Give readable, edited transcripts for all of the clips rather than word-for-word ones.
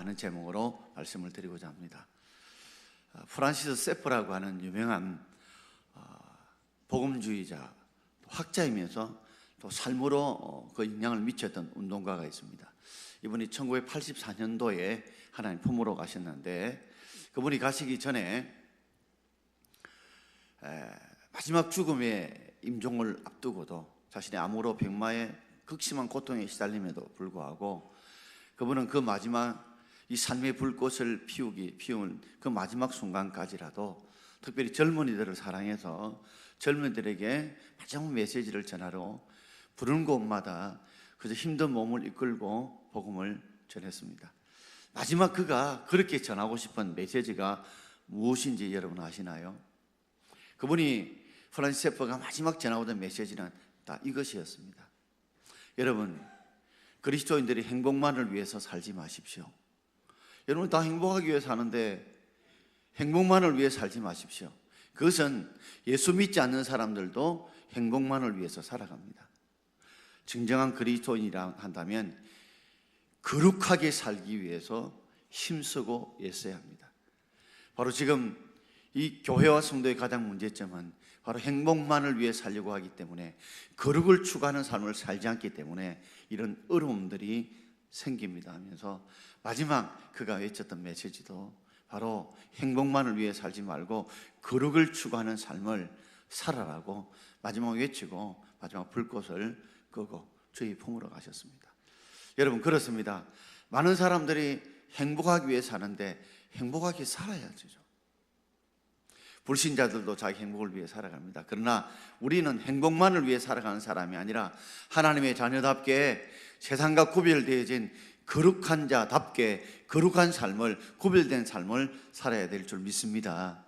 하는 제목으로 말씀을 드리고자 합니다. 프란시스 세프라고 하는 유명한 복음주의자, 학자이면서 또 삶으로 그 영향을 미쳤던 운동가가 있습니다. 이분이 1984년도에 하나님 품으로 가셨는데, 그분이 가시기 전에 마지막 죽음의 임종을 앞두고도 자신의 암으로 백마의 극심한 고통에 시달림에도 불구하고 그분은 그 마지막 이 삶의 불꽃을 피운 그 마지막 순간까지라도 특별히 젊은이들을 사랑해서 젊은이들에게 마지막 메시지를 전하러 부르는 곳마다 그저 힘든 몸을 이끌고 복음을 전했습니다. 마지막 그가 그렇게 전하고 싶은 메시지가 무엇인지 여러분 아시나요? 그분이 프란시스 세프가 마지막 전하고던 메시지는 다 이것이었습니다. 여러분, 그리스도인들이 행복만을 위해서 살지 마십시오. 여러분 다 행복하기 위해 사는데 행복만을 위해 살지 마십시오. 그것은 예수 믿지 않는 사람들도 행복만을 위해서 살아갑니다. 진정한 그리스도인이라 한다면 거룩하게 살기 위해서 힘쓰고 애써야 합니다. 바로 지금 이 교회와 성도의 가장 문제점은 바로 행복만을 위해 살려고 하기 때문에, 거룩을 추구하는 삶을 살지 않기 때문에 이런 어려움들이 생깁니다 하면서 마지막 그가 외쳤던 메시지도 바로 행복만을 위해 살지 말고 거룩을 추구하는 삶을 살아라고 마지막 외치고 마지막 불꽃을 끄고 주의 품으로 가셨습니다. 여러분, 그렇습니다. 많은 사람들이 행복하기 위해 사는데 행복하게 살아야죠. 불신자들도 자기 행복을 위해 살아갑니다. 그러나 우리는 행복만을 위해 살아가는 사람이 아니라 하나님의 자녀답게 세상과 구별되어진 거룩한 자답게 거룩한 삶을, 구별된 삶을 살아야 될 줄 믿습니다.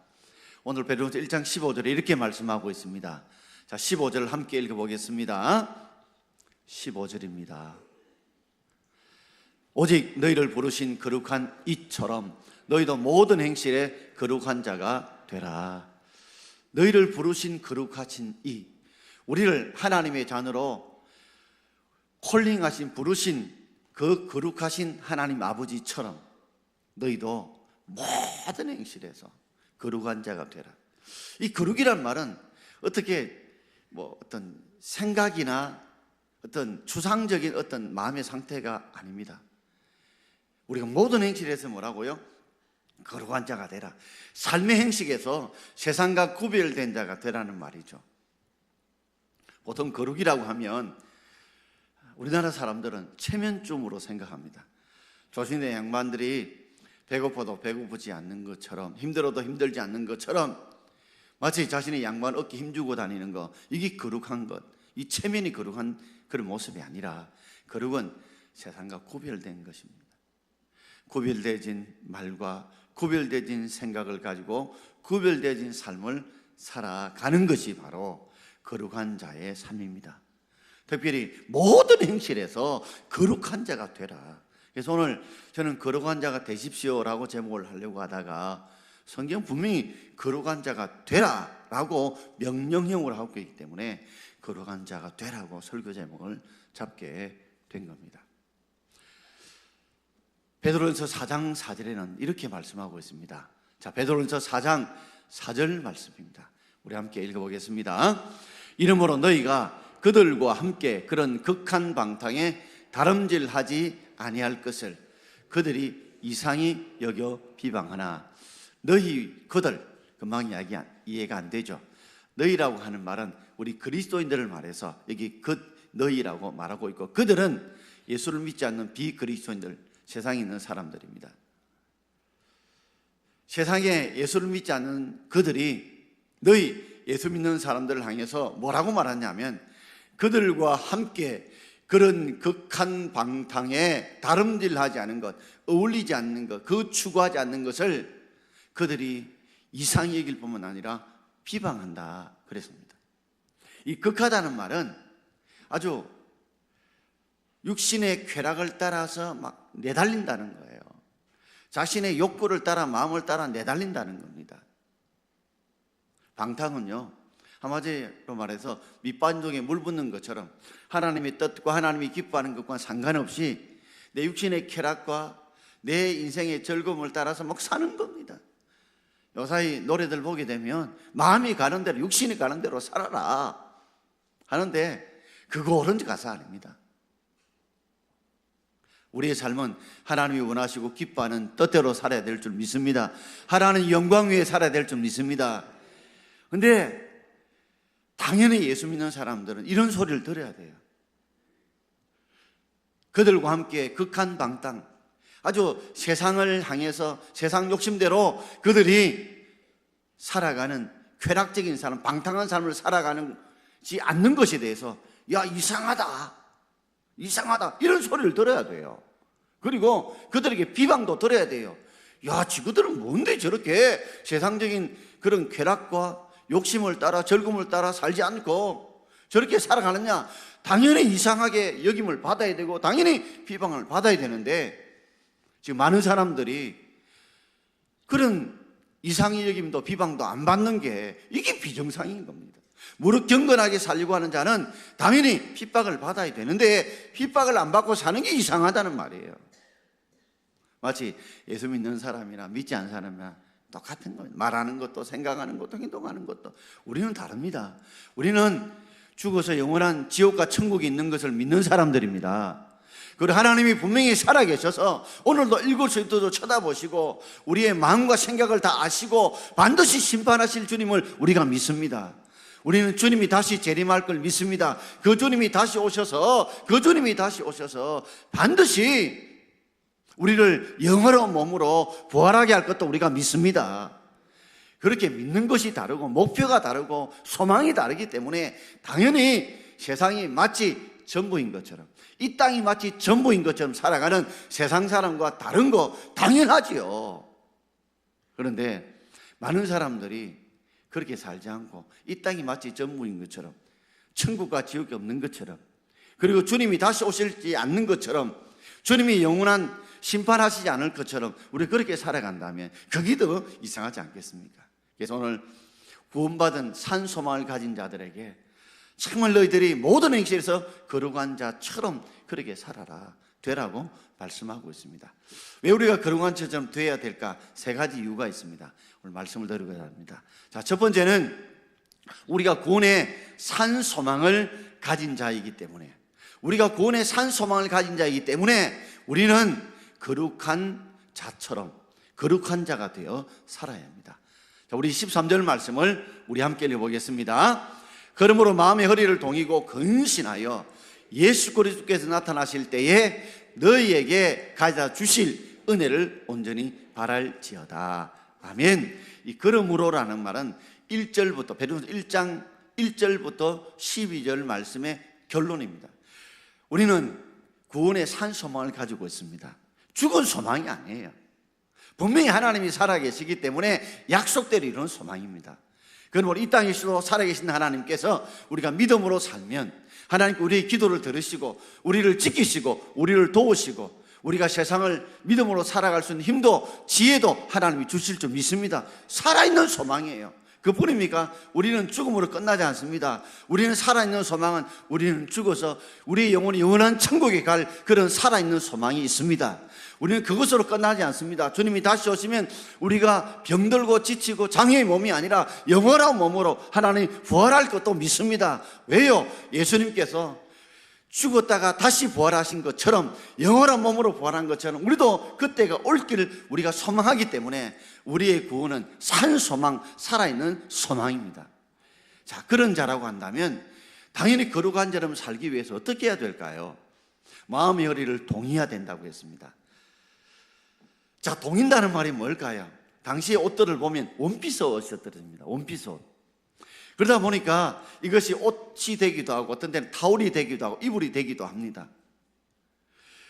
오늘 베드로전서 1장 15절에 이렇게 말씀하고 있습니다. 자, 15절을 함께 읽어보겠습니다. 15절입니다. 오직 너희를 부르신 거룩한 이처럼 너희도 모든 행실에 거룩한 자가 되라. 너희를 부르신 거룩하신 이, 우리를 하나님의 자녀로 콜링하신, 부르신 그 거룩하신 하나님 아버지처럼 너희도 모든 행실에서 거룩한 자가 되라. 이 거룩이란 말은 어떻게 어떤 생각이나 어떤 추상적인 어떤 마음의 상태가 아닙니다. 우리가 모든 행실에서 뭐라고요? 거룩한 자가 되라. 삶의 행식에서 세상과 구별된 자가 되라는 말이죠. 보통 거룩이라고 하면 우리나라 사람들은 체면쯤으로 생각합니다. 조신의 양반들이 배고파도 배고프지 않는 것처럼, 힘들어도 힘들지 않는 것처럼 마치 자신의 양반 어깨 힘주고 다니는 것, 이게 거룩한 것, 이 체면이 거룩한 그런 모습이 아니라 거룩은 세상과 구별된 것입니다. 구별되진 말과 구별되진 생각을 가지고 구별되진 삶을 살아가는 것이 바로 거룩한 자의 삶입니다. 특별히 모든 행실에서 거룩한 자가 되라. 그래서 오늘 저는 거룩한 자가 되십시오라고 제목을 하려고 하다가 성경 분명히 거룩한 자가 되라라고 명령형으로 하고 있기 때문에 거룩한 자가 되라고 설교 제목을 잡게 된 겁니다. 베드로전서 4장 4절에는 이렇게 말씀하고 있습니다. 자, 베드로전서 4장 4절 말씀입니다. 우리 함께 읽어보겠습니다. 이러므로 너희가 그들과 함께 그런 극한 방탕에 다름질하지 아니할 것을 그들이 이상히 여겨 비방하나, 너희 그들, 금방 이해가 안 되죠. 너희라고 하는 말은 우리 그리스도인들을 말해서 여기 너희라고 말하고 있고, 그들은 예수를 믿지 않는 비그리스도인들, 세상에 있는 사람들입니다. 세상에 예수를 믿지 않는 그들이 너희 예수 믿는 사람들을 향해서 뭐라고 말하냐면, 그들과 함께 그런 극한 방탕에 다름질하지 않은 것, 어울리지 않는 것, 그 추구하지 않는 것을 그들이 이상히 여길 뿐만 아니라 비방한다 그랬습니다. 이 극하다는 말은 아주 육신의 쾌락을 따라서 막 내달린다는 거예요. 자신의 욕구를 따라, 마음을 따라 내달린다는 겁니다. 방탕은요, 한마디로 말해서 밑반동에 물 붓는 것처럼 하나님의 뜻과 하나님이 기뻐하는 것과 상관없이 내 육신의 쾌락과 내 인생의 즐거움을 따라서 막 사는 겁니다. 요사이 노래들 보게 되면 마음이 가는 대로, 육신이 가는 대로 살아라 하는데 그거 옳은 가사 아닙니다. 우리의 삶은 하나님이 원하시고 기뻐하는 뜻대로 살아야 될 줄 믿습니다. 하나님 영광 위에 살아야 될 줄 믿습니다. 근데 당연히 예수 믿는 사람들은 이런 소리를 들어야 돼요. 그들과 함께 극한방탕, 아주 세상을 향해서 세상 욕심대로 그들이 살아가는 쾌락적인 삶, 방탕한 삶을 살아가지 않는 것에 대해서 야, 이상하다 이런 소리를 들어야 돼요. 그리고 그들에게 비방도 들어야 돼요. 야, 지구들은 뭔데 저렇게 세상적인 그런 쾌락과 욕심을 따라 즐거움을 따라 살지 않고 저렇게 살아가느냐. 당연히 이상하게 여김을 받아야 되고 당연히 비방을 받아야 되는데 지금 많은 사람들이 그런 이상의 여김도 비방도 안 받는 게 이게 비정상인 겁니다. 무릇 경건하게 살려고 하는 자는 당연히 핍박을 받아야 되는데 핍박을 안 받고 사는 게 이상하다는 말이에요. 마치 예수 믿는 사람이나 믿지 않는 사람이나 똑같은 거예요. 말하는 것도 생각하는 것도 행동하는 것도 우리는 다릅니다. 우리는 죽어서 영원한 지옥과 천국이 있는 것을 믿는 사람들입니다. 그리고 하나님이 분명히 살아계셔서 오늘도 일거수일투족도 쳐다보시고 우리의 마음과 생각을 다 아시고 반드시 심판하실 주님을 우리가 믿습니다. 우리는 주님이 다시 재림할 걸 믿습니다. 그 주님이 다시 오셔서 반드시 우리를 영원한 몸으로 부활하게 할 것도 우리가 믿습니다. 그렇게 믿는 것이 다르고 목표가 다르고 소망이 다르기 때문에 당연히 세상이 마치 전부인 것처럼, 이 땅이 마치 전부인 것처럼 살아가는 세상 사람과 다른 거 당연하지요. 그런데 많은 사람들이 그렇게 살지 않고 이 땅이 마치 전부인 것처럼, 천국과 지옥이 없는 것처럼, 그리고 주님이 다시 오실지 않는 것처럼, 주님이 영원한 심판하시지 않을 것처럼 우리 그렇게 살아간다면 그게 더 이상하지 않겠습니까? 그래서 오늘 구원받은 산 소망을 가진 자들에게 정말 너희들이 모든 행실에서 거룩한 자처럼 그렇게 살아라, 되라고 말씀하고 있습니다. 왜 우리가 거룩한 자처럼 되어야 될까? 세 가지 이유가 있습니다. 오늘 말씀을 드리고자 합니다. 자, 첫 번째는 우리가 구원의 산 소망을 가진 자이기 때문에, 우리가 구원의 산 소망을 가진 자이기 때문에 우리는 거룩한 자처럼 거룩한 자가 되어 살아야 합니다. 자, 우리 13절 말씀을 우리 함께 읽어보겠습니다. 그러므로 마음의 허리를 동이고 근신하여 예수 그리스도께서 나타나실 때에 너희에게 가져다 주실 은혜를 온전히 바랄지어다. 아멘. 이 그러므로라는 말은 1절부터 베드로서 1장 1절부터 12절 말씀의 결론입니다. 우리는 구원의 산 소망을 가지고 있습니다. 죽은 소망이 아니에요. 분명히 하나님이 살아계시기 때문에 약속대로 이루는 소망입니다. 그러므로 이 땅에서도 살아계신 하나님께서 우리가 믿음으로 살면 하나님께 우리의 기도를 들으시고 우리를 지키시고 우리를 도우시고 우리가 세상을 믿음으로 살아갈 수 있는 힘도 지혜도 하나님이 주실 줄 믿습니다. 살아있는 소망이에요. 그뿐입니까? 우리는 죽음으로 끝나지 않습니다. 우리는 살아있는 소망은 우리는 죽어서 우리의 영혼이 영원한 천국에 갈 그런 살아있는 소망이 있습니다. 우리는 그것으로 끝나지 않습니다. 주님이 다시 오시면 우리가 병들고 지치고 장애의 몸이 아니라 영원한 몸으로 하나님 부활할 것도 믿습니다. 왜요? 예수님께서 죽었다가 다시 부활하신 것처럼 영원한 몸으로 부활한 것처럼 우리도 그때가 올 길을 우리가 소망하기 때문에 우리의 구원은 산 소망, 살아있는 소망입니다. 자, 그런 자라고 한다면 당연히 거룩한 자처럼 살기 위해서 어떻게 해야 될까요? 마음의 허리를 동여야 된다고 했습니다. 자, 동인다는 말이 뭘까요? 당시의 옷들을 보면 원피스 옷이었답니다. 원피스 옷. 그러다 보니까 이것이 옷이 되기도 하고 어떤 때는 타올이 되기도 하고 이불이 되기도 합니다.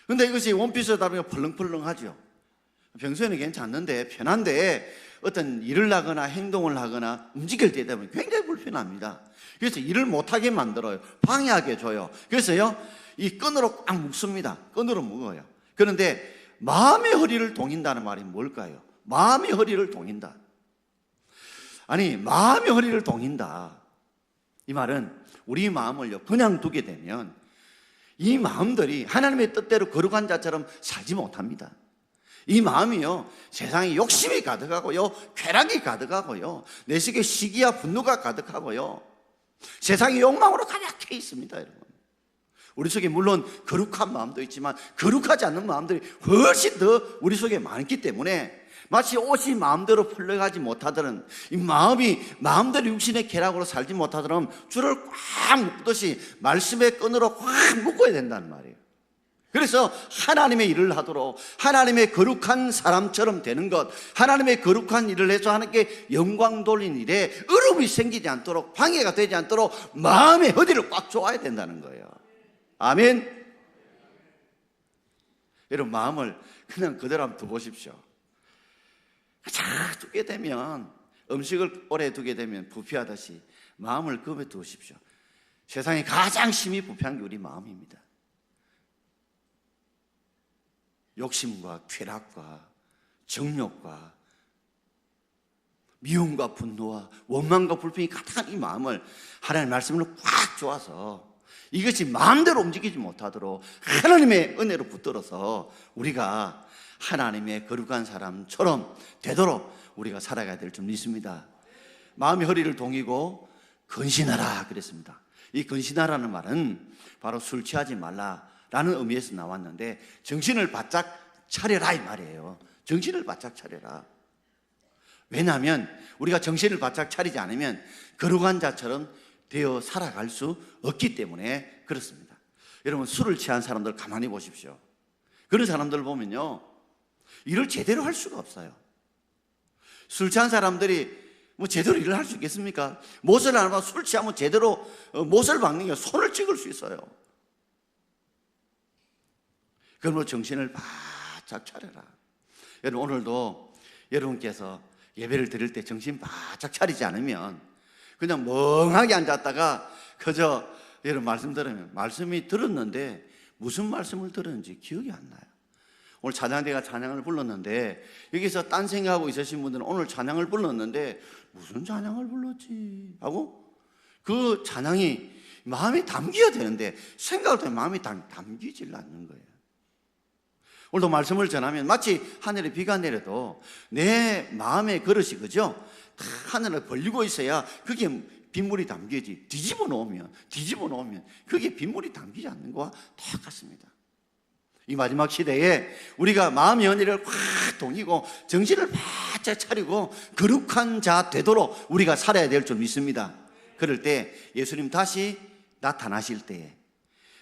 그런데 이것이 원피스다 보니까 펄렁펄렁하죠. 평소에는 괜찮은데 편한데 어떤 일을 하거나 행동을 하거나 움직일 때 되면 굉장히 불편합니다. 그래서 일을 못하게 만들어요. 방해하게 줘요. 그래서요, 이 끈으로 꽉 묶습니다. 끈으로 묶어요. 그런데 마음의 허리를 동인다는 말이 뭘까요? 마음의 허리를 동인다. 아니, 마음의 허리를 동인다. 이 말은 우리 마음을요 그냥 두게 되면 이 마음들이 하나님의 뜻대로 거룩한 자처럼 살지 못합니다. 이 마음이요, 세상에 욕심이 가득하고요, 쾌락이 가득하고요, 내 속에 시기와 분노가 가득하고요, 세상의 욕망으로 가득해 있습니다. 여러분, 우리 속에 물론 거룩한 마음도 있지만 거룩하지 않는 마음들이 훨씬 더 우리 속에 많기 때문에 마치 옷이 마음대로 풀려가지 못하더는, 이 마음이 마음대로 육신의 쾌락으로 살지 못하더는 줄을 꽉 묶듯이 말씀의 끈으로 꽉 묶어야 된다는 말이에요. 그래서 하나님의 일을 하도록, 하나님의 거룩한 사람처럼 되는 것, 하나님의 거룩한 일을 해서 하나님께 영광 돌린 일에 어려움이 생기지 않도록, 방해가 되지 않도록 마음의 허리를 꽉 조아야 된다는 거예요. 아멘. 여러분, 마음을 그냥 그대로 한번 두보십시오. 자, 두게 되면, 음식을 오래 두게 되면 부패하듯이 마음을 급에 두십시오. 세상에 가장 심히 부패한 게 우리 마음입니다. 욕심과 쾌락과 정욕과 미움과 분노와 원망과 불평이 가득한 이 마음을 하나님의 말씀으로 꽉 조아서 이것이 마음대로 움직이지 못하도록 하나님의 은혜로 붙들어서 우리가 하나님의 거룩한 사람처럼 되도록 우리가 살아가야 될 줄 믿습니다. 마음의 허리를 동이고 근신하라 그랬습니다. 이 근신하라는 말은 바로 술 취하지 말라라는 의미에서 나왔는데, 정신을 바짝 차려라 이 말이에요. 정신을 바짝 차려라. 왜냐하면 우리가 정신을 바짝 차리지 않으면 거룩한 자처럼 되어 살아갈 수 없기 때문에 그렇습니다. 여러분, 술을 취한 사람들 가만히 보십시오. 그런 사람들 보면요, 일을 제대로 할 수가 없어요. 술 취한 사람들이 뭐 제대로 일을 할 수 있겠습니까? 못을 안 하면 술 취하면 제대로 못을 박는 게 손을 찍을 수 있어요. 그러므로 정신을 바짝 차려라. 여러분, 오늘도 여러분께서 예배를 드릴 때 정신 바짝 차리지 않으면 그냥 멍하게 앉았다가 그저 여러분 말씀 들으면, 말씀이 들었는데 무슨 말씀을 들었는지 기억이 안 나요. 오늘 찬양대가 찬양을 불렀는데, 여기서 딴 생각하고 있으신 분들은 오늘 찬양을 불렀는데 무슨 찬양을 불렀지 하고 그 찬양이 마음에 담겨야 되는데 생각할 때 마음이 담기질 않는 거예요. 오늘도 말씀을 전하면 마치 하늘에 비가 내려도 내 마음의 그릇이, 그죠? 다 하늘을 벌리고 있어야 그게 빗물이 담기지. 뒤집어 놓으면 그게 빗물이 담기지 않는 거와 똑같습니다. 이 마지막 시대에 우리가 마음의 연희를 확 동이고 정신을 바짝 차리고 거룩한 자 되도록 우리가 살아야 될 줄 믿습니다. 그럴 때 예수님 다시 나타나실 때에,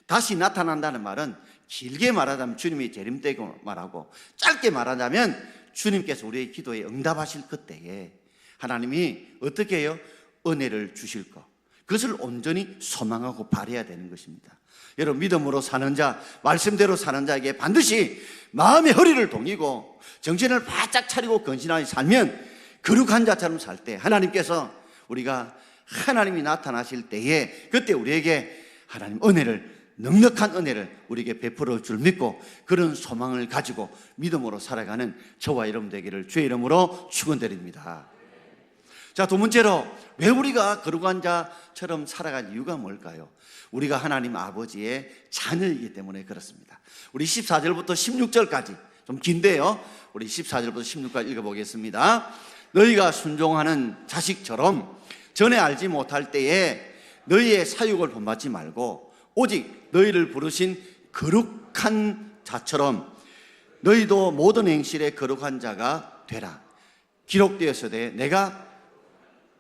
다시 나타난다는 말은 길게 말하자면 주님이 재림되고 말하고, 짧게 말하자면 주님께서 우리의 기도에 응답하실 그때에 하나님이 어떻게 해요? 은혜를 주실 것, 그것을 온전히 소망하고 바라야 되는 것입니다. 여러분, 믿음으로 사는 자, 말씀대로 사는 자에게 반드시 마음의 허리를 동이고 정신을 바짝 차리고 건신하게 살면, 거룩한 자처럼 살 때 하나님께서, 우리가 하나님이 나타나실 때에 그때 우리에게 하나님 은혜를, 넉넉한 은혜를 우리에게 베풀어 줄 믿고 그런 소망을 가지고 믿음으로 살아가는 저와 여러분 되기를 주의 이름으로 축원드립니다. 자, 두 번째로, 왜 우리가 거룩한 자처럼 살아갈 이유가 뭘까요? 우리가 하나님 아버지의 자녀이기 때문에 그렇습니다. 우리 14절부터 16절까지 좀 긴데요, 우리 14절부터 16절까지 읽어보겠습니다. 너희가 순종하는 자식처럼 전에 알지 못할 때에 너희의 사육을 본받지 말고 오직 너희를 부르신 거룩한 자처럼 너희도 모든 행실에 거룩한 자가 되라. 기록되었으되 내가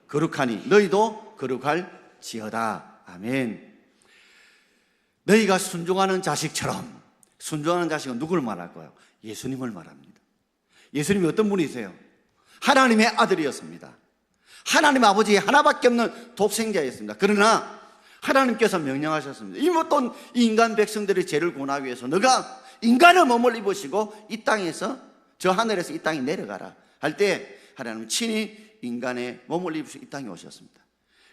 거룩하니 너희도 거룩할지어다. 아멘. 너희가 순종하는 자식처럼, 순종하는 자식은 누구를 말할까요? 예수님을 말합니다. 예수님이 어떤 분이세요? 하나님의 아들이었습니다. 하나님 아버지 하나밖에 없는 독생자였습니다. 그러나 하나님께서 명령하셨습니다. 이 어떤 인간 백성들의 죄를 구원하기 위해서 너가 인간의 몸을 입으시고 이 땅에서, 저 하늘에서 이 땅에 내려가라 할 때 하나님은 친히 인간의 몸을 입으시고 이 땅에 오셨습니다.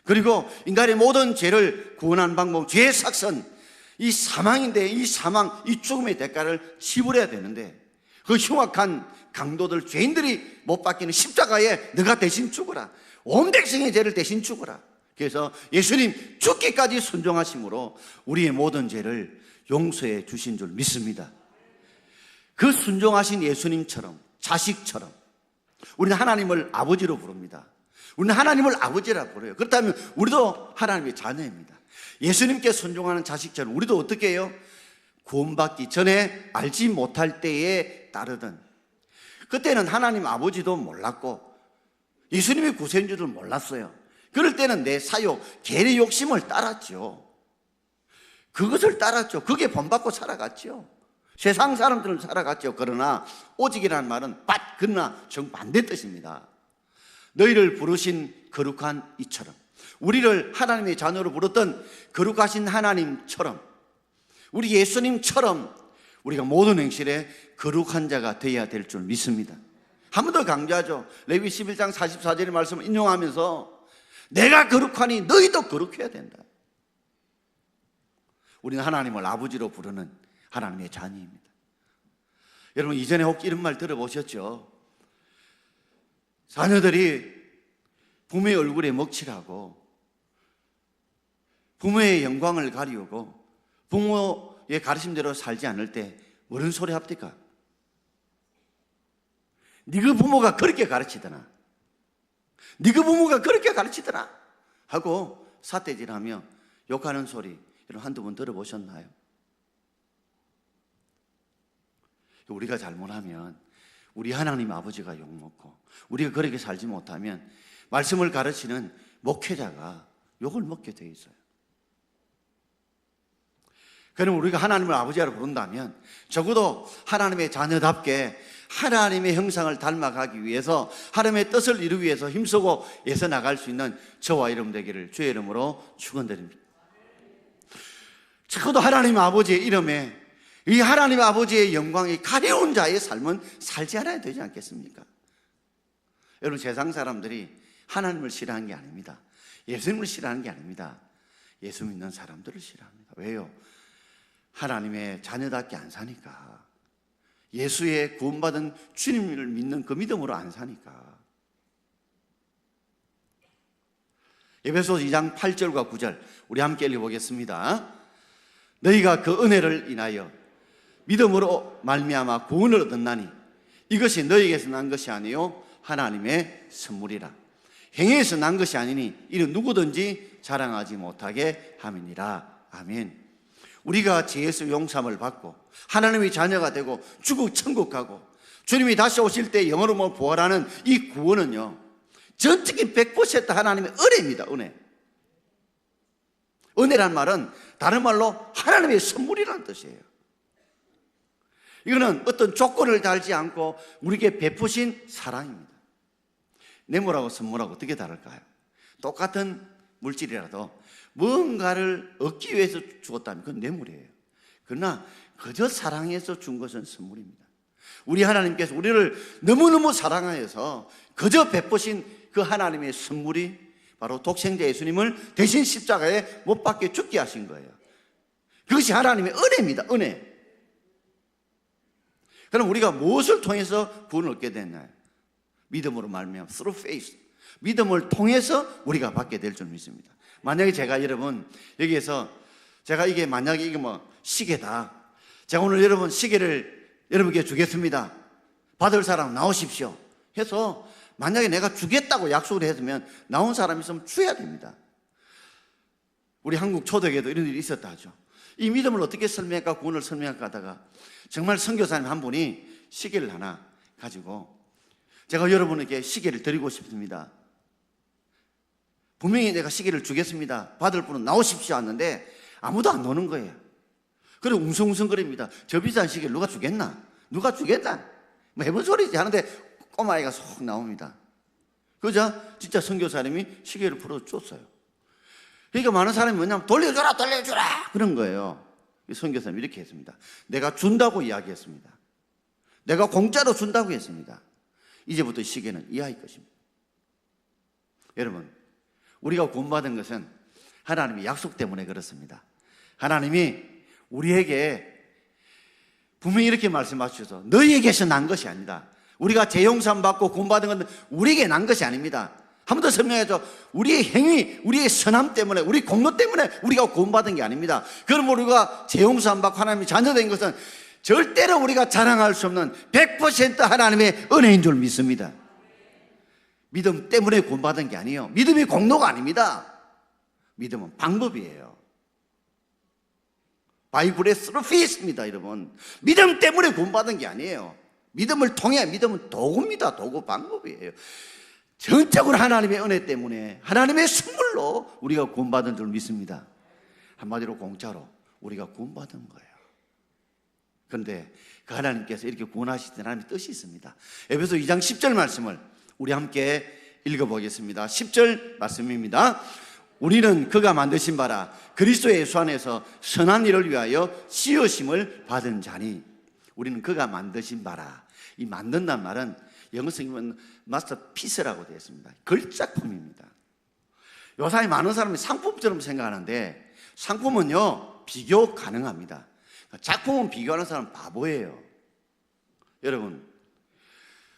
그리고 인간의 모든 죄를 구원하는 방법, 죄의 삭선, 이 사망인데 이 사망, 이 죽음의 대가를 지불해야 되는데 그 흉악한 강도들, 죄인들이 못 박히는 십자가에 너가 대신 죽어라. 온 백성의 죄를 대신 죽어라. 그래서 예수님 죽기까지 순종하심으로 우리의 모든 죄를 용서해 주신 줄 믿습니다. 그 순종하신 예수님처럼, 자식처럼 우리는 하나님을 아버지로 부릅니다. 우리는 하나님을 아버지라 부르요. 그렇다면 우리도 하나님의 자녀입니다. 예수님께 순종하는 자식처럼 우리도 어떻게 해요? 구원받기 전에 알지 못할 때에 따르던, 그때는 하나님 아버지도 몰랐고 예수님의 구세인 줄을 몰랐어요. 그럴 때는 내 사욕, 개의 욕심을 따랐죠. 그것을 따랐죠. 그게 본받고 살아갔죠. 세상 사람들은 살아갔죠. 그러나 오직이라는 말은 그러나 정반대 뜻입니다. 너희를 부르신 거룩한 이처럼, 우리를 하나님의 자녀로 부르던 거룩하신 하나님처럼, 우리 예수님처럼 우리가 모든 행실에 거룩한 자가 되어야 될 줄 믿습니다. 한 번 더 강조하죠. 레위 11장 44절의 말씀을 인용하면서 내가 거룩하니 너희도 거룩해야 된다. 우리는 하나님을 아버지로 부르는 하나님의 자녀입니다. 여러분, 이전에 혹 이런 말 들어보셨죠? 자녀들이 부모의 얼굴에 먹칠하고 부모의 영광을 가리우고 부모의 가르침대로 살지 않을 때 뭐런 소리 합니까? 네가 부모가 그렇게 가르치더나, 네가 부모가 그렇게 가르치더나 하고 삿대질하며 욕하는 소리, 여러분 한두 번 들어보셨나요? 우리가 잘못하면 우리 하나님 아버지가 욕먹고, 우리가 그렇게 살지 못하면 말씀을 가르치는 목회자가 욕을 먹게 돼 있어요. 그럼 우리가 하나님을 아버지로 부른다면 적어도 하나님의 자녀답게 하나님의 형상을 닮아가기 위해서, 하나님의 뜻을 이루기 위해서 힘쓰고 애써 나갈 수 있는 저와 여러분 되기를 주의 이름으로 축원드립니다. 적어도 하나님 아버지의 이름에 이 하나님 아버지의 영광이 가려운 자의 삶은 살지 않아야 되지 않겠습니까? 여러분, 세상 사람들이 하나님을 싫어하는 게 아닙니다. 예수님을 싫어하는 게 아닙니다. 예수 믿는 사람들을 싫어합니다. 왜요? 하나님의 자녀답게 안 사니까. 예수의 구원받은 주님을 믿는 그 믿음으로 안 사니까. 에베소서 2장 8절과 9절 우리 함께 읽어보겠습니다. 너희가 그 은혜를 인하여 믿음으로 말미암아 구원을 얻었나니 이것이 너희에게서 난 것이 아니요 하나님의 선물이라. 행위에서 난 것이 아니니 이는 누구든지 자랑하지 못하게 함이니라. 아멘. 우리가 죄에서 용서함을 받고 하나님의 자녀가 되고 죽고 천국 가고 주님이 다시 오실 때 영원으로 부활하는 이 구원은요, 전적인 100% 하나님의 은혜입니다. 은혜. 은혜란 말은 다른 말로 하나님의 선물이라는 뜻이에요. 이거는 어떤 조건을 달지 않고 우리에게 베푸신 사랑입니다. 뇌물하고 선물하고 어떻게 다를까요? 똑같은 물질이라도 뭔가를 얻기 위해서 주었다면 그건 뇌물이에요. 그러나 그저 사랑해서 준 것은 선물입니다. 우리 하나님께서 우리를 너무너무 사랑하여서 그저 베푸신 그 하나님의 선물이 바로 독생자 예수님을 대신 십자가에 못 박혀 죽게 하신 거예요. 그것이 하나님의 은혜입니다. 은혜. 그럼 우리가 무엇을 통해서 구원을 얻게 됐나요? 믿음으로 말미암아, through faith. 믿음을 통해서 우리가 받게 될 줄 믿습니다. 만약에 제가 여러분 여기에서 제가 이게 만약에 이게 뭐 시계다, 제가 오늘 여러분 시계를 여러분께 주겠습니다, 받을 사람 나오십시오 해서 만약에 내가 주겠다고 약속을 했으면 나온 사람이 있으면 줘야 됩니다. 우리 한국 초대교회도 이런 일이 있었다 하죠. 이 믿음을 어떻게 설명할까, 구원을 설명할까 하다가 정말 선교사님 한 분이 시계를 하나 가지고 제가 여러분에게 시계를 드리고 싶습니다, 분명히 내가 시계를 주겠습니다, 받을 분은 나오십시오 하는데 아무도 안 오는 거예요. 그리고 웅성웅성거립니다. 저 비싼 시계를 누가 주겠나? 누가 주겠나? 뭐 해본 소리지 하는데 꼬마아이가 쏙 나옵니다. 그죠? 진짜 선교사님이 시계를 풀어줬어요. 그러니까 많은 사람이 뭐냐면 돌려줘라 돌려줘라 그런 거예요. 선교사님이 이렇게 했습니다. 내가 준다고 이야기했습니다. 내가 공짜로 준다고 했습니다. 이제부터 시계는 이 아이 것입니다. 여러분, 우리가 구원받은 것은 하나님의 약속 때문에 그렇습니다. 하나님이 우리에게 분명히 이렇게 말씀하셔서 너희에게서 난 것이 아니다. 우리가 재용산 받고 구원받은 건 우리에게 난 것이 아닙니다. 한 번 더 설명해줘. 우리의 행위, 우리의 선함 때문에, 우리 공로 때문에 우리가 구원받은 게 아닙니다. 그럼 우리가 재용산 받고 하나님의 자녀된 것은 절대로 우리가 자랑할 수 없는 100% 하나님의 은혜인 줄 믿습니다. 믿음 때문에 구원받은 게 아니에요. 믿음이 공로가 아닙니다. 믿음은 방법이에요. 바이블의 스루피스입니다, 여러분. 믿음 때문에 구원받은 게 아니에요. 믿음을 통해, 믿음은 도구입니다. 도구, 방법이에요. 전적으로 하나님의 은혜 때문에, 하나님의 선물로 우리가 구원받은 줄 믿습니다. 한마디로 공짜로 우리가 구원받은 거예요. 그런데 그 하나님께서 이렇게 구원하실 때 하나님의 뜻이 있습니다. 에베소 2장 10절 말씀을 우리 함께 읽어보겠습니다. 10절 말씀입니다. 우리는 그가 만드신 바라 그리스도 예수 안에서 선한 일을 위하여 지으심을 받은 자니. 우리는 그가 만드신 바라. 이 만든다는 말은 영어 성경은 마스터피스라고 되어 있습니다. 걸작품입니다. 요사이 많은 사람이 상품처럼 생각하는데 상품은요 비교 가능합니다. 작품은 비교하는 사람은 바보예요. 여러분,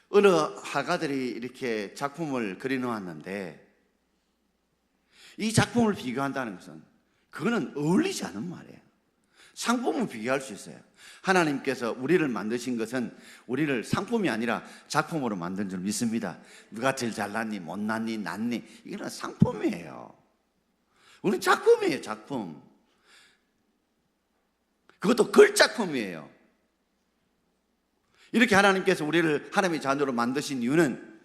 어느 화가들이 이렇게 작품을 그려 놓았는데 이 작품을 비교한다는 것은 그거는 어울리지 않은 말이에요. 상품은 비교할 수 있어요. 하나님께서 우리를 만드신 것은 우리를 상품이 아니라 작품으로 만든 줄 믿습니다. 누가 제일 잘났니, 못났니, 낫니, 이거는 상품이에요. 우리는 작품이에요, 작품. 그것도 걸작품이에요. 이렇게 하나님께서 우리를 하나님의 자녀로 만드신 이유는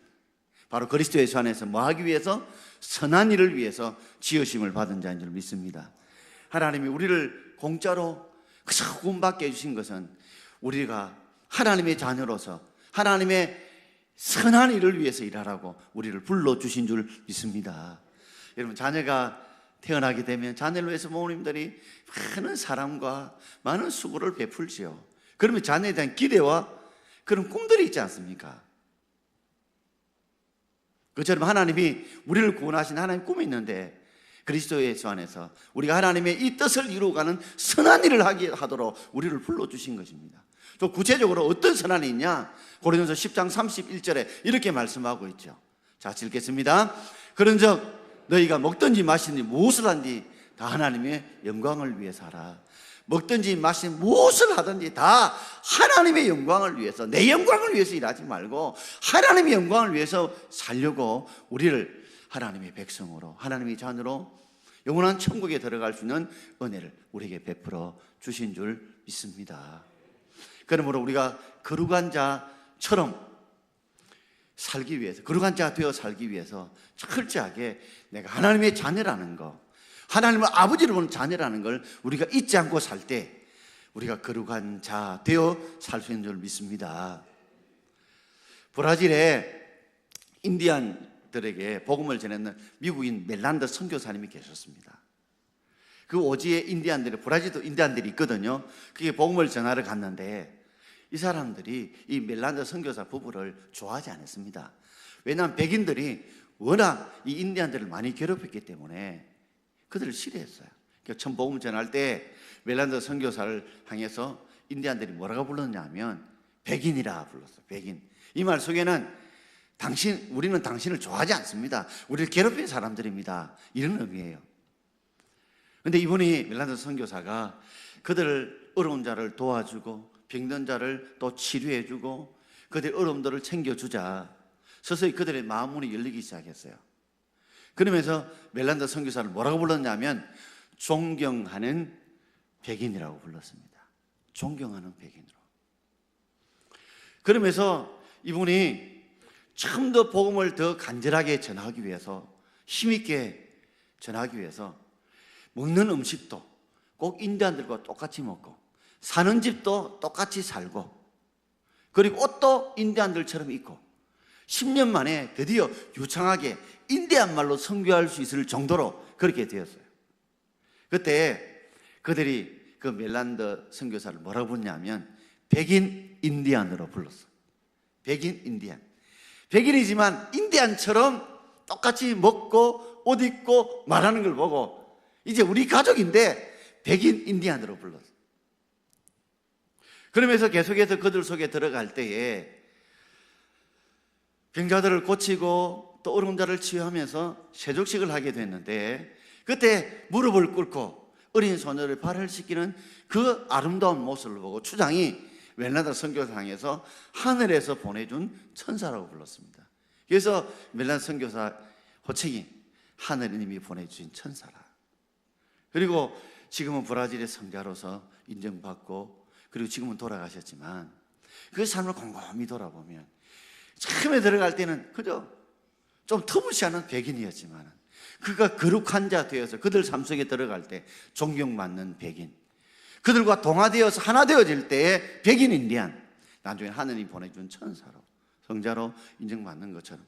바로 그리스도 예수 안에서 뭐 하기 위해서? 선한 일을 위해서 지으심을 받은 자인 줄 믿습니다. 하나님이 우리를 공짜로 그저 구원받게 해주신 것은 우리가 하나님의 자녀로서 하나님의 선한 일을 위해서 일하라고 우리를 불러주신 줄 믿습니다. 여러분, 자녀가 태어나게 되면 자녀를 위해서 부모님들이 많은 사랑과 많은 수고를 베풀지요. 그러면 자녀에 대한 기대와 그런 꿈들이 있지 않습니까? 그처럼 하나님이 우리를 구원하신 하나님 꿈이 있는데 그리스도 예수 안에서 우리가 하나님의 이 뜻을 이루어가는 선한 일을 하도록 우리를 불러주신 것입니다. 또 구체적으로 어떤 선한 일이 있냐? 고린도서 10장 31절에 이렇게 말씀하고 있죠. 자, 읽겠습니다. 그런즉 너희가 먹든지 마시든지 무엇을 하든지 다 하나님의 영광을 위해서 하라. 먹든지 마시든지 무엇을 하든지 다 하나님의 영광을 위해서, 내 영광을 위해서 일하지 말고 하나님의 영광을 위해서 살려고 우리를 하나님의 백성으로, 하나님의 자녀로 영원한 천국에 들어갈 수 있는 은혜를 우리에게 베풀어 주신 줄 믿습니다. 그러므로 우리가 거룩한 자처럼 살기 위해서, 거룩한 자 되어 살기 위해서 철저하게 내가 하나님의 자녀라는 거, 하나님을 아버지로 보는 자녀라는 걸 우리가 잊지 않고 살 때 우리가 거룩한 자 되어 살 수 있는 줄 믿습니다. 브라질에 인디안들에게 복음을 전했는 미국인 멜란더 선교사님이 계셨습니다. 그 오지에 인디안들이, 브라질도 인디안들이 있거든요. 그게 복음을 전하러 갔는데 이 사람들이 이 멜란더 선교사 부부를 좋아하지 않았습니다. 왜냐하면 백인들이 워낙 이 인디안들을 많이 괴롭혔기 때문에 그들을 싫어했어요. 그러니까 처음 복음 전할 때 멜란더 선교사를 향해서 인디안들이 뭐라고 불렀냐면 백인이라 불렀어요. 백인. 이 말 속에는 우리는 당신을 좋아하지 않습니다. 우리를 괴롭힌 사람들입니다. 이런 의미예요. 그런데 이분이 멜란더 선교사가 그들을, 어려운 자를 도와주고 병든 자를 또 치료해주고 그들의 어려움들을 챙겨주자 서서히 그들의 마음 문이 열리기 시작했어요. 그러면서 멜란더 선교사를 뭐라고 불렀냐면 존경하는 백인이라고 불렀습니다. 존경하는 백인으로. 그러면서 이분이 좀 더 복음을 더 간절하게 전하기 위해서, 힘있게 전하기 위해서 먹는 음식도 꼭 인디안들과 똑같이 먹고 사는 집도 똑같이 살고 그리고 옷도 인디안들처럼 입고 10년 만에 드디어 유창하게 인디안 말로 선교할 수 있을 정도로 그렇게 되었어요. 그때 그들이 그 멜란더 선교사를 뭐라고 부르냐면 백인 인디안으로 불렀어요. 백인 인디안. 백인이지만 인디안처럼 똑같이 먹고 옷 입고 말하는 걸 보고 이제 우리 가족인데 백인 인디안으로 불렀어요. 그러면서 계속해서 그들 속에 들어갈 때에 병자들을 고치고 또 어려운 자를 치유하면서 세족식을 하게 됐는데 그때 무릎을 꿇고 어린 소녀를 발을 씻기는 그 아름다운 모습을 보고 추장이 멜란다 선교사상에서 하늘에서 보내준 천사라고 불렀습니다. 그래서 멜란다 선교사 호칭이 하느님이 보내주신 천사라. 그리고 지금은 브라질의 성자로서 인정받고, 그리고 지금은 돌아가셨지만 그 삶을 곰곰이 돌아보면 처음에 들어갈 때는 그저 좀 터무시하는 백인이었지만 그가 거룩한 자 되어서 그들 삶 속에 들어갈 때 존경받는 백인, 그들과 동화되어서 하나 되어질 때의 백인 인디안, 나중에 하느님 보내준 천사로, 성자로 인정받는 것처럼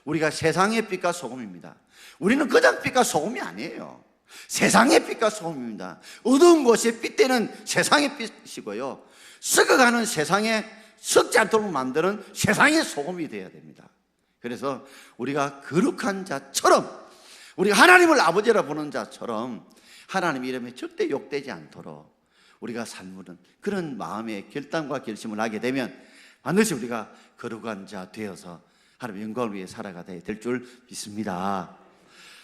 우리가 세상의 빛과 소금입니다. 우리는 그냥 빛과 소금이 아니에요. 세상의 빛과 소금입니다. 어두운 곳에 빛되는 세상의 빛이고요, 썩어가는 세상에 썩지 않도록 만드는 세상의 소금이 되어야 됩니다. 그래서 우리가 거룩한 자처럼, 우리가 하나님을 아버지라 부르는 자처럼 하나님 이름에 절대 욕되지 않도록 우리가 살무는 그런 마음의 결단과 결심을 하게 되면 반드시 우리가 거룩한 자 되어서 하나님의 영광을 위해 살아가야 될 줄 믿습니다.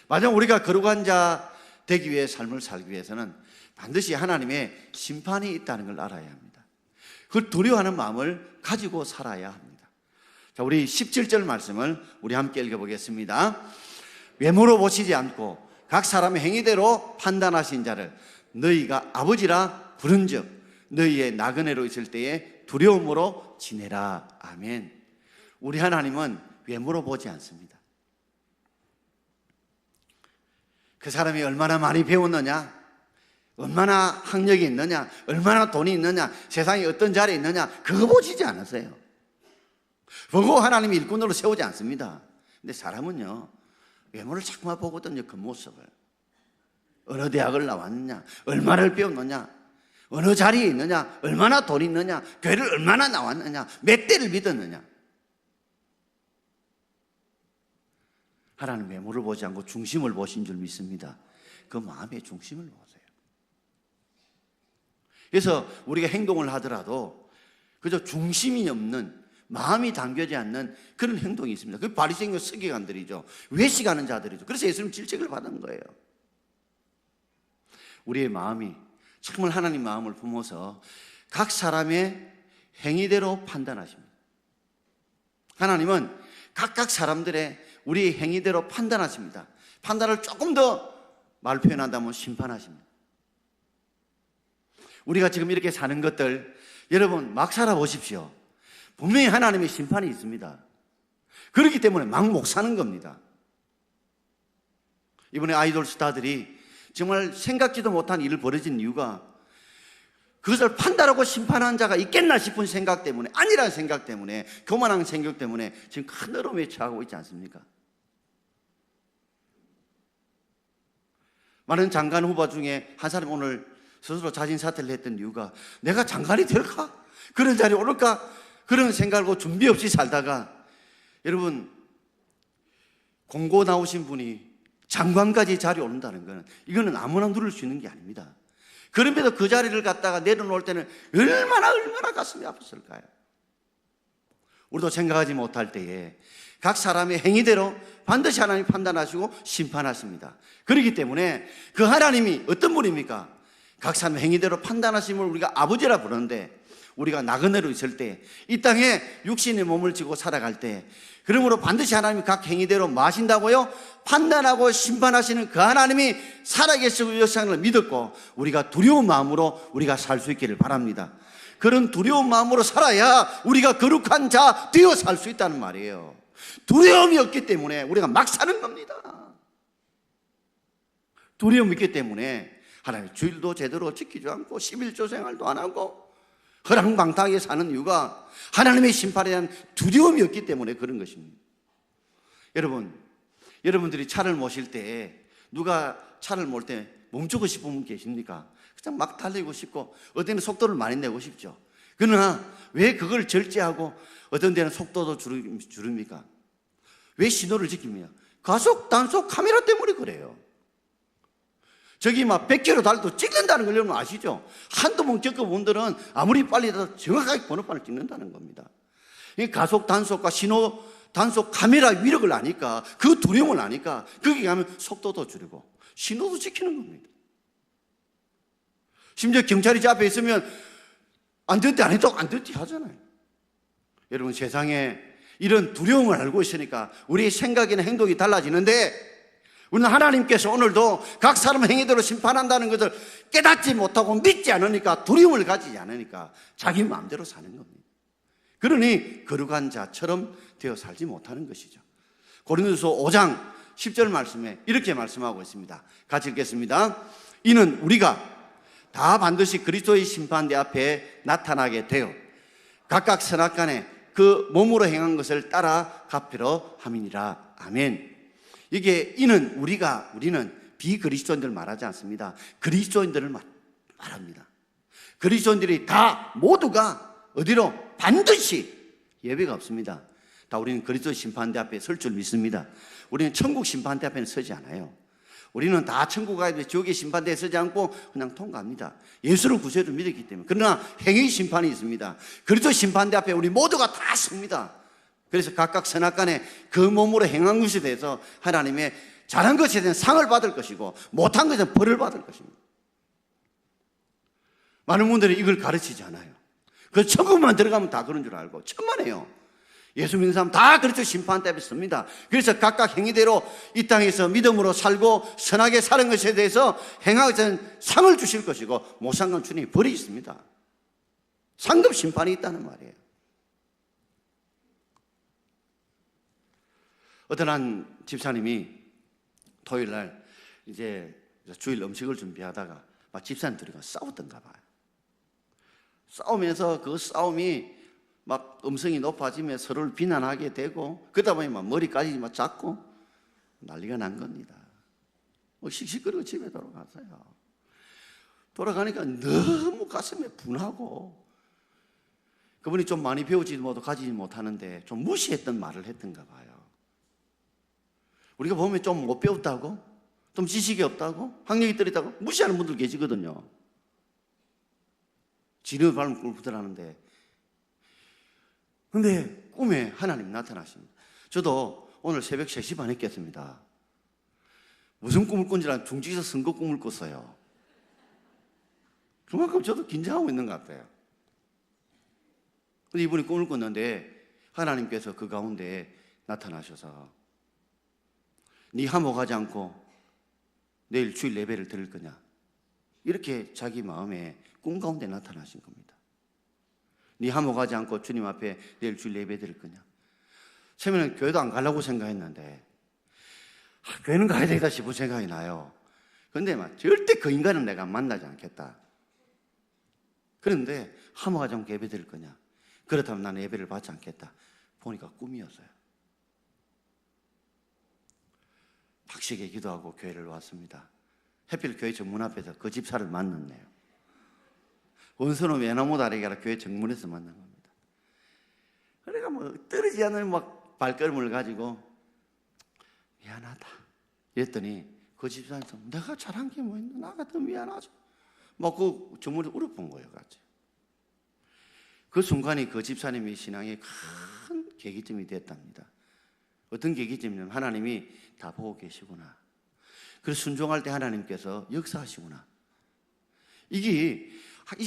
만약 우리가 거룩한 자 되기 위해 삶을 살기 위해서는 반드시 하나님의 심판이 있다는 걸 알아야 합니다. 그걸 두려워하는 마음을 가지고 살아야 합니다. 자, 우리 17절 말씀을 우리 함께 읽어보겠습니다. 외모로 보시지 않고 각 사람의 행위대로 판단하신 자를 너희가 아버지라 부른즉 너희의 나그네로 있을 때에 두려움으로 지내라. 아멘. 우리 하나님은 외모로 보지 않습니다. 그 사람이 얼마나 많이 배웠느냐, 얼마나 학력이 있느냐, 얼마나 돈이 있느냐, 세상에 어떤 자리에 있느냐, 그거 보시지 않으세요. 보고 하나님이 일꾼으로 세우지 않습니다. 근데 사람은요, 외모를 자꾸만 보거든요. 그 모습을. 어느 대학을 나왔느냐, 얼마를 배웠느냐, 어느 자리에 있느냐, 얼마나 돈이 있느냐, 교회를 얼마나 나왔느냐, 몇 대를 믿었느냐. 하나님 외모를 보지 않고 중심을 보신 줄 믿습니다. 그 마음의 중심을 보세요. 그래서 우리가 행동을 하더라도 그저 중심이 없는, 마음이 담겨지 않는 그런 행동이 있습니다. 그 바리새인과 서기관들이죠. 외식하는 자들이죠. 그래서 예수님 질책을 받은 거예요. 우리의 마음이 정말 하나님 마음을 품어서 각 사람의 행위대로 판단하십니다. 하나님은 각각 사람들의 우리 행위대로 판단하십니다. 판단을 조금 더 말 표현한다면 심판하십니다. 우리가 지금 이렇게 사는 것들, 여러분 막 살아보십시오. 분명히 하나님의 심판이 있습니다. 그렇기 때문에 막 못 사는 겁니다. 이번에 아이돌 스타들이 정말 생각지도 못한 일을 벌어진 이유가 그것을 판단하고 심판한 자가 있겠나 싶은 생각 때문에, 아니라는 생각 때문에, 교만한 생각 때문에 지금 큰 어려움에 처하고 있지 않습니까? 많은 장관 후보 중에 한 사람이 오늘 스스로 자진 사퇴를 했던 이유가 내가 장관이 될까? 그런 자리에 오를까? 그런 생각하고 준비 없이 살다가, 여러분 공고 나오신 분이 장관까지 자리에 오른다는 거는 이거는 아무나 누릴 수 있는 게 아닙니다. 그럼에도 그 자리를 갖다가 내려놓을 때는 얼마나 가슴이 아팠을까요? 우리도 생각하지 못할 때에 각 사람의 행위대로 반드시 하나님이 판단하시고 심판하십니다. 그렇기 때문에 그 하나님이 어떤 분입니까? 각 사람의 행위대로 판단하심을 우리가 아버지라 부르는데, 우리가 나그네로 있을 때, 이 땅에 육신의 몸을 지고 살아갈 때, 그러므로 반드시 하나님이 각 행위대로 뭐 하신다고요? 판단하고 심판하시는 그 하나님이 살아계시고 역사하는 걸 믿었고, 우리가 두려운 마음으로 우리가 살 수 있기를 바랍니다. 그런 두려운 마음으로 살아야 우리가 거룩한 자 되어 살 수 있다는 말이에요. 두려움이 없기 때문에 우리가 막 사는 겁니다. 두려움이 있기 때문에 하나님 주일도 제대로 지키지 않고 11조 생활도 안 하고 허랑방탕하게 사는 이유가 하나님의 심판에 대한 두려움이 없기 때문에 그런 것입니다. 여러분들이 차를 모실 때, 누가 차를 몰 때 멈추고 싶은 분 계십니까? 그냥 막 달리고 싶고, 어떤 데는 속도를 많이 내고 싶죠. 그러나 왜 그걸 절제하고 어떤 데는 속도도 줄입니까? 왜 신호를 지킵니까? 가속, 단속, 카메라 때문에 그래요. 저기 막 100km 달도 찍는다는 걸 여러분 아시죠? 한두 번 겪어본 분들은 아무리 빨리 해도 정확하게 번호판을 찍는다는 겁니다. 이 가속 단속과 신호 단속 카메라 위력을 아니까, 그 두려움을 아니까 거기 가면 속도도 줄이고 신호도 지키는 겁니다. 심지어 경찰이 제 앞에 있으면 안 듣지 안 해도 안 듣지 하잖아요. 여러분, 세상에 이런 두려움을 알고 있으니까 우리의 생각이나 행동이 달라지는데, 우리는 하나님께서 오늘도 각 사람 행위대로 심판한다는 것을 깨닫지 못하고 믿지 않으니까, 두려움을 가지지 않으니까 자기 마음대로 사는 겁니다. 그러니 거룩한 자처럼 되어 살지 못하는 것이죠. 고린도서 5장 10절 말씀에 이렇게 말씀하고 있습니다. 같이 읽겠습니다. 이는 우리가 다 반드시 그리스도의 심판대 앞에 나타나게 되어 각각 선악간에 그 몸으로 행한 것을 따라 갚으려 함이니라. 아멘. 이게 이는 우리는 비그리스도인들 말하지 않습니다. 그리스도인들을 말합니다. 그리스도인들이 다 모두가 어디로? 반드시 예외가 없습니다. 다 우리는 그리스도 심판대 앞에 설 줄 믿습니다. 우리는 천국 심판대 앞에는 서지 않아요. 우리는 다 천국 가야 돼. 지옥의 심판대에 서지 않고 그냥 통과합니다. 예수를 구세주로 믿었기 때문에. 그러나 행위 심판이 있습니다. 그리스도 심판대 앞에 우리 모두가 다 섭니다. 그래서 각각 선악간에 그 몸으로 행한 것에 대해서 하나님의 잘한 것에 대한 상을 받을 것이고 못한 것에 대한 벌을 받을 것입니다. 많은 분들이 이걸 가르치지 않아요. 그 천국만 들어가면 다 그런 줄 알고 천만에요. 예수 믿는 사람 다 그렇죠. 심판대 앞에 섭니다. 그래서 각각 행위대로 이 땅에서 믿음으로 살고 선하게 사는 것에 대해서 행하기 전 상을 주실 것이고 못 산 건 주님이 벌이 있습니다. 상급 심판이 있다는 말이에요. 어떤 한 집사님이 토요일 날 이제 주일 음식을 준비하다가 막 집사님들과 싸웠던가 봐요. 싸우면서 그 싸움이 막 음성이 높아지면 서로를 비난하게 되고, 그러다 보니 막 머리까지 막 잡고 난리가 난 겁니다. 씩씩거리고 집에 돌아갔어요. 돌아가니까 너무 가슴에 분하고, 그분이 좀 많이 배우지 가지지 못하는데 좀 무시했던 말을 했던가 봐요. 우리가 보면 좀 못 배웠다고, 좀 지식이 없다고, 학력이 떨어졌다고 무시하는 분들 계시거든요. 지름을 밟으면 꿀부들하는데, 근데 꿈에 하나님 나타나십니다. 저도 오늘 새벽 3시 반에 깼습니다. 무슨 꿈을 꾼지 알아? 중지에서 선거 꿈을 꿨어요. 그만큼 저도 긴장하고 있는 것 같아요. 근데 이분이 꿈을 꿨는데 하나님께서 그 가운데 나타나셔서 네 한몫하지 않고 내일 주일 예배를 드릴 거냐, 이렇게 자기 마음에 꿈 가운데 나타나신 겁니다. 네 한몫하지 않고 주님 앞에 내일 주일 예배 드릴 거냐. 처음에는 교회도 안 가려고 생각했는데 교회는 가야 되겠다 싶은 생각이 나요. 그런데 절대 그 인간은 내가 만나지 않겠다. 그런데 한몫하지 않고 예배 드릴 거냐, 그렇다면 나는 예배를 받지 않겠다. 보니까 꿈이었어요. 박식에 기도하고 교회를 왔습니다. 해필 교회 정문 앞에서 그 집사를 만났네요. 원수는 외나무 다리가 교회 정문에서 만난 겁니다. 그러니까 떨어지지 않는 발걸음을 가지고 미안하다 이랬더니 그 집사님께서 내가 잘한 게 뭐 있나, 나가 더 미안하죠. 그 정문에 울어본 거예요. 같이. 그 순간이 그 집사님의 신앙에 큰 계기점이 됐답니다. 어떤 계기점이냐면 하나님이 다 보고 계시구나. 그래서 순종할 때 하나님께서 역사하시구나. 이게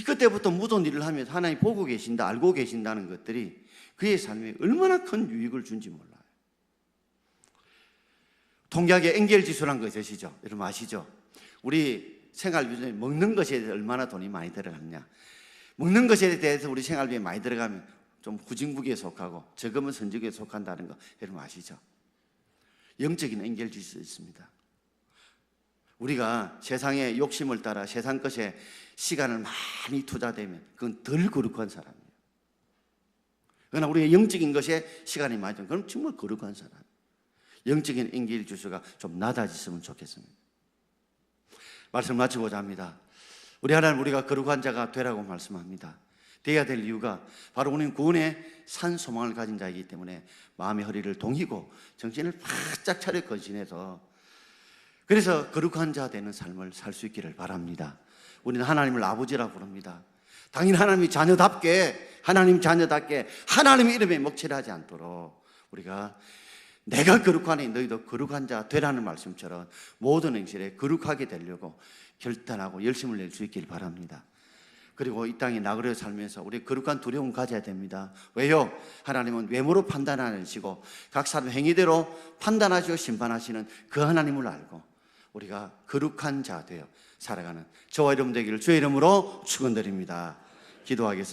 그때부터 모든 일을 하면서 하나님 보고 계신다, 알고 계신다는 것들이 그의 삶에 얼마나 큰 유익을 준지 몰라요. 통계학의 엔겔 지수라는 거 있으시죠? 여러분 아시죠? 우리 생활비에 먹는 것에 대해서 얼마나 돈이 많이 들어가느냐. 먹는 것에 대해서 우리 생활비에 많이 들어가면 좀 후진국에 속하고 적으면 선진국에 속한다는 거 여러분 아시죠? 영적인 엔겔 지수 있습니다. 우리가 세상의 욕심을 따라 세상 것에 시간을 많이 투자되면 그건 덜 거룩한 사람이에요. 그러나 우리가 영적인 것에 시간이 많이 들면 그럼 정말 거룩한 사람. 영적인 엔겔 지수가 좀 낮아졌으면 좋겠습니다. 말씀 마치고자 합니다. 우리 하나님, 우리가 거룩한 자가 되라고 말씀합니다. 되어야 될 이유가 바로 우리는 구원의 산 소망을 가진 자이기 때문에 마음의 허리를 동이고 정신을 바짝 차려 건신해서 그래서 거룩한 자 되는 삶을 살 수 있기를 바랍니다. 우리는 하나님을 아버지라고 부릅니다. 당연히 하나님의 자녀답게, 하나님 자녀답게 하나님의 이름에 먹칠하지 않도록 우리가 내가 거룩하니 너희도 거룩한 자 되라는 말씀처럼 모든 행실에 거룩하게 되려고 결단하고 열심을 낼 수 있기를 바랍니다. 그리고 이 땅에 나그려 살면서 우리 거룩한 두려움 가져야 됩니다. 왜요? 하나님은 외모로 판단하시고 각 사람 행위대로 판단하시고 심판하시는 그 하나님을 알고 우리가 거룩한 자 되어 살아가는 저와 여러분 되기를 주의 이름으로 축원드립니다. 기도하겠습니다.